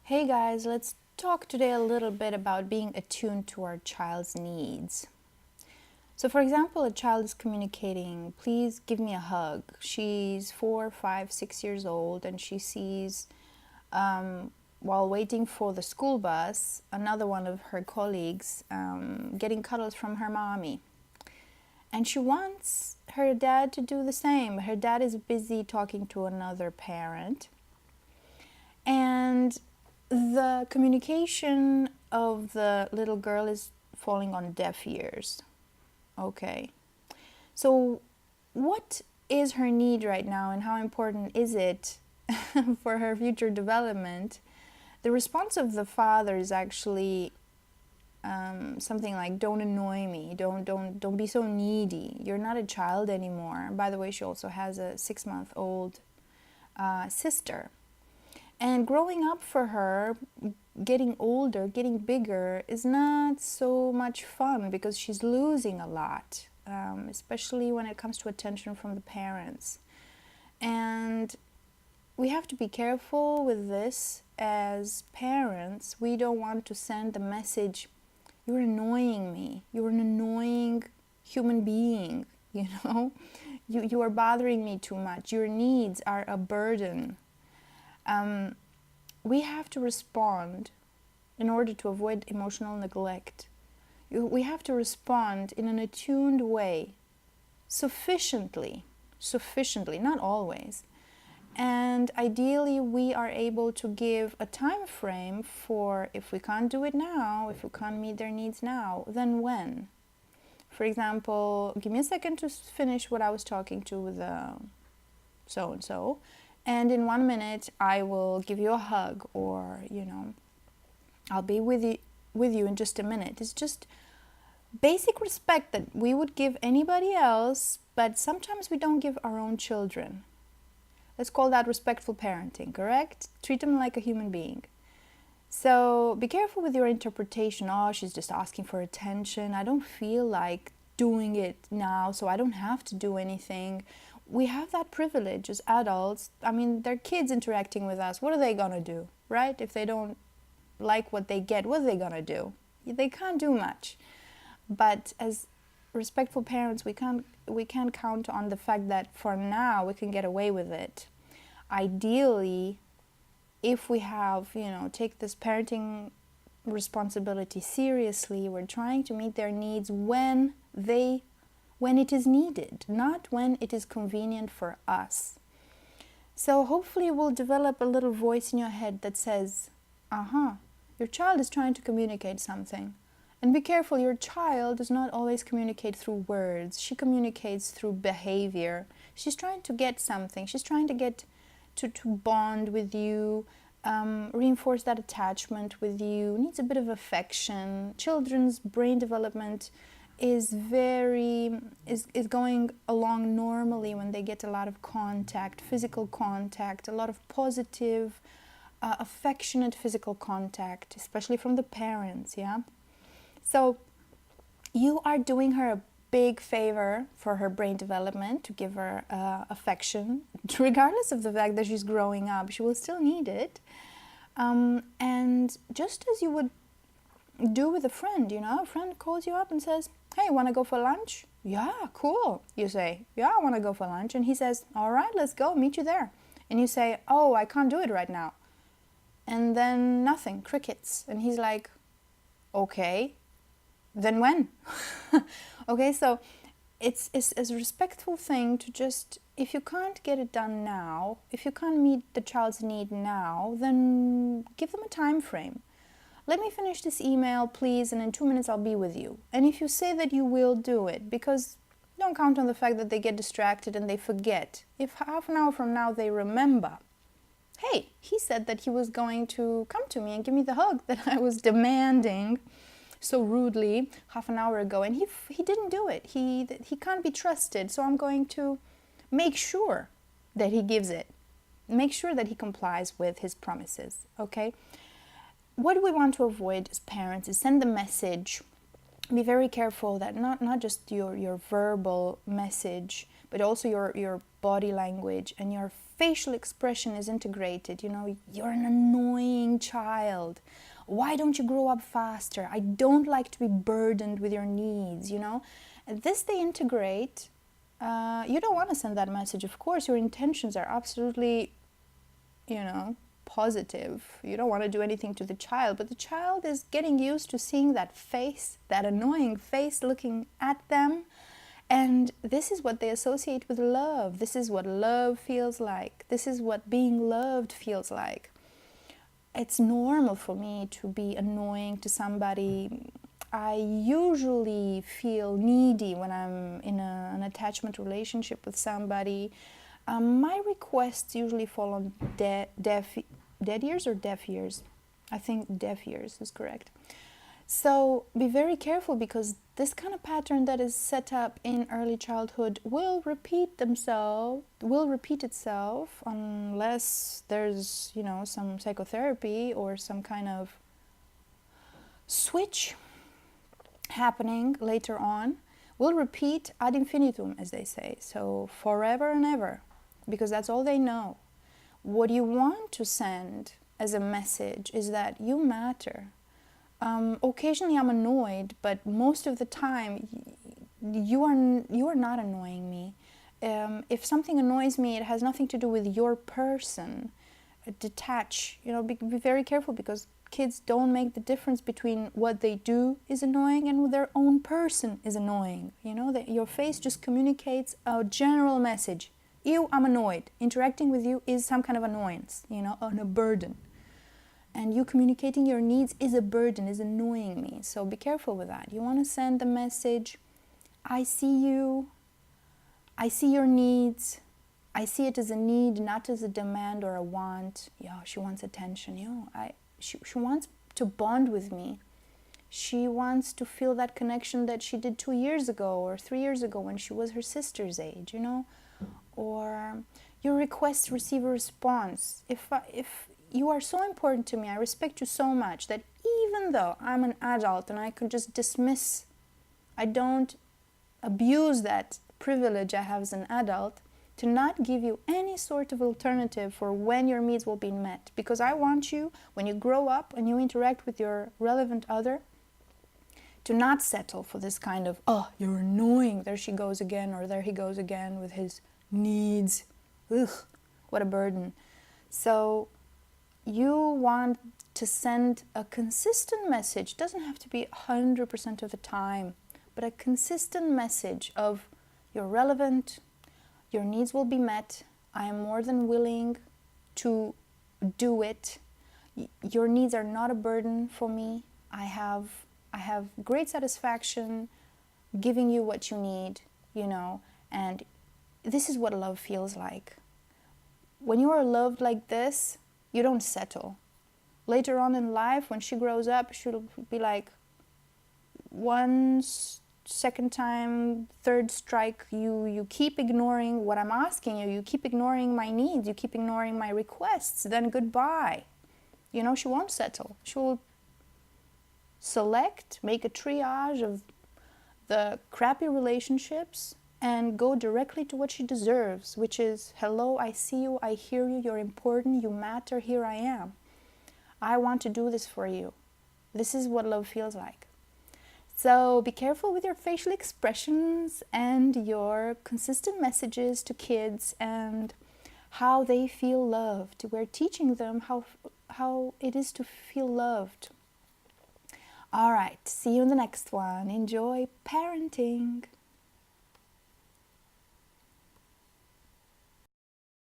Hey guys, let's talk today a little bit about being attuned to our child's needs. So, for example, a child is communicating, please give me a hug. She's 4, 5, 6 years old, and she sees, while waiting for the school bus, another one of her colleagues getting cuddles from her mommy. And she wants her dad to do the same. Her dad is busy talking to another parent. And the communication of the little girl is falling on deaf ears. Okay. So what is her need right now and how important is it for her future development? The response of the father is actually something like, don't annoy me, don't be so needy, you're not a child anymore. By the way, she also has a 6-month-old sister. And growing up for her, getting older, getting bigger, is not so much fun because she's losing a lot, especially when it comes to attention from the parents. And we have to be careful with this as parents. We don't want to send the message, you're annoying me, you're an annoying human being, you are bothering me too much, your needs are a burden. We have to respond in order to avoid emotional neglect. We have to respond in an attuned way, sufficiently, not always. And ideally, we are able to give a time frame for if we can't do it now, if we can't meet their needs now, then when? For example, give me a second to finish what I was talking to with so-and-so. And in 1 minute, I will give you a hug, or, I'll be with you in just a minute. It's just basic respect that we would give anybody else, but sometimes we don't give our own children. Let's call that respectful parenting, correct? Treat them like a human being. So be careful with your interpretation. Oh, she's just asking for attention. I don't feel like doing it now, so I don't have to do anything. We have that privilege as adults. I mean, they're kids interacting with us. What are they gonna do, right? If they don't like what they get, what are they gonna do? They can't do much. But as respectful parents, we can't count on the fact that for now we can get away with it. Ideally, if we have, take this parenting responsibility seriously, we're trying to meet their needs when it is needed, not when it is convenient for us. So hopefully we'll develop a little voice in your head that says, your child is trying to communicate something. And be careful, your child does not always communicate through words. She communicates through behavior. She's trying to get something. She's trying to get to bond with you, reinforce that attachment with you, needs a bit of affection. Children's brain development is going along normally when they get a lot of contact, physical contact, a lot of positive, affectionate physical contact, especially from the parents, yeah? So you are doing her a big favor for her brain development to give her affection, regardless of the fact that she's growing up. She will still need it. And just as you would do with a friend, a friend calls you up and says, hey, want to go for lunch? Yeah, cool. You say, yeah, I want to go for lunch. And he says, all right, let's go, meet you there. And you say, oh, I can't do it right now. And then nothing, crickets. And he's like, okay, then when? Okay, so it's a respectful thing to just, if you can't get it done now, if you can't meet the child's need now, then give them a time frame. Let me finish this email, please, and in 2 minutes I'll be with you. And if you say that you will do it, because don't count on the fact that they get distracted and they forget. If half an hour from now they remember, hey, he said that he was going to come to me and give me the hug that I was demanding so rudely half an hour ago, and he didn't do it. He can't be trusted, so I'm going to make sure that he gives it. Make sure that he complies with his promises, okay? What we want to avoid as parents is send the message. Be very careful that not just your verbal message, but also your body language and your facial expression is integrated. You know, you're an annoying child. Why don't you grow up faster? I don't like to be burdened with your needs, you know. And this they integrate. You don't want to send that message, of course. Your intentions are absolutely, you know, positive. You don't want to do anything to the child, but the child is getting used to seeing that face, that annoying face looking at them. And this is what they associate with love. This is what love feels like. This is what being loved feels like. It's normal for me to be annoying to somebody. I usually feel needy when I'm in an attachment relationship with somebody. My requests usually fall on deaf ears or deaf ears. I think deaf ears is correct. So be very careful, because this kind of pattern that is set up in early childhood will repeat itself unless there's, you know, some psychotherapy or some kind of switch happening later on. Will repeat ad infinitum, as they say, so forever and ever, because that's all they know. What you want to send as a message is that you matter. Occasionally I'm annoyed, but most of the time you are not annoying me. If something annoys me, it has nothing to do with your person. Detach, you know, be very careful, because kids don't make the difference between what they do is annoying and their own person is annoying. You know, that your face just communicates a general message. You, I'm annoyed. Interacting with you is some kind of annoyance, you know, and a burden. And you communicating your needs is a burden, is annoying me. So be careful with that. You want to send the message, I see you, I see your needs, I see it as a need, not as a demand or a want. Yeah, she wants attention. She wants to bond with me. She wants to feel that connection that she did 2 years ago or 3 years ago when she was her sister's age, you know. Or your requests receive a response. If you are so important to me, I respect you so much that even though I'm an adult and I could just dismiss, I don't abuse that privilege I have as an adult to not give you any sort of alternative for when your needs will be met. Because I want you, when you grow up and you interact with your relevant other, to not settle for this kind of, oh, you're annoying, there she goes again, or there he goes again with his needs. Ugh, what a burden. So you want to send a consistent message. Doesn't have to be 100% of the time, but a consistent message of you're relevant, your needs will be met, I am more than willing to do it. Your needs are not a burden for me. I have great satisfaction giving you what you need, you know, and this is what love feels like. When you are loved like this, you don't settle. Later on in life, when she grows up, she'll be like, second time, third strike, you keep ignoring what I'm asking you, you keep ignoring my needs, you keep ignoring my requests, then goodbye. You know, she won't settle. She will select, make a triage of the crappy relationships and go directly to what she deserves, which is, hello, I see you, I hear you, you're important, you matter, here I am. I want to do this for you. This is what love feels like. So be careful with your facial expressions and your consistent messages to kids and how they feel loved. We're teaching them how it is to feel loved. All right, see you in the next one. Enjoy parenting.